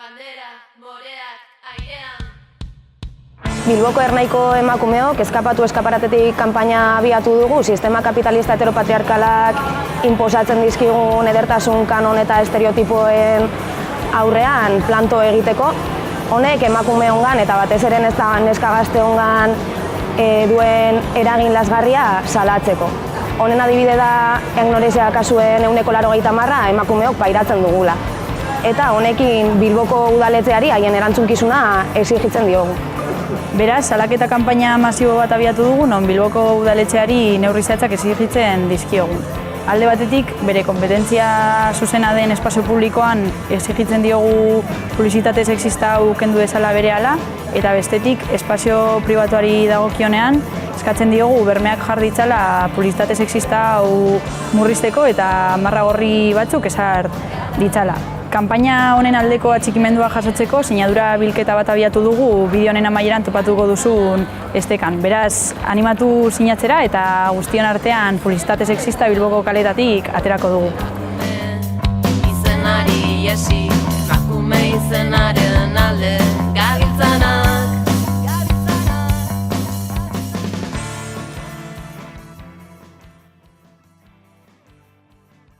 bandera, moreak, airean. Bilboko Ernaiko emakumeok eskapatu eskaparatetik kanpaina abiatu dugu, sistema kapitalista heteropatriarkalak inposatzen dizkigun edertasun kanon eta estereotipoen aurrean planto egiteko. Honek emakumeongan eta batez ere neska gazteongan duen eragin lazgarria salatzeko. Honen adibide da egnoresia kasuen 80% emakumeok pairatzen dugula. Eta honekin Bilboko udaletxeari haien erantzukizuna exijitzen diogu. Beraz, salaketa kanpaina masibo bat abiatu dugu, non Bilboko udaletxeari neurri zehatzak exijitzen dizkiogu. Alde batetik, bere konpetentzia zuzena den espazio publikoan exijitzen diogu publizitate sexista hau kendu dezala berehala, eta bestetik, espazio pribatuari dagokionean, eskatzen diogu bermeak jar ditzala publizitate sexista hau murrizteko eta marra gorri batzuk ezar ditzala. Kanpaina honen aldeko atxikimendua jasotzeko sinadura bilketa bat abiatu dugu bideo honen amaieran topatuko duzun estekan. Beraz, animatu sinatzera eta guztion artean publizitate sexista Bilboko kaletatik aterako dugu. Izenari esi, emakume izenare.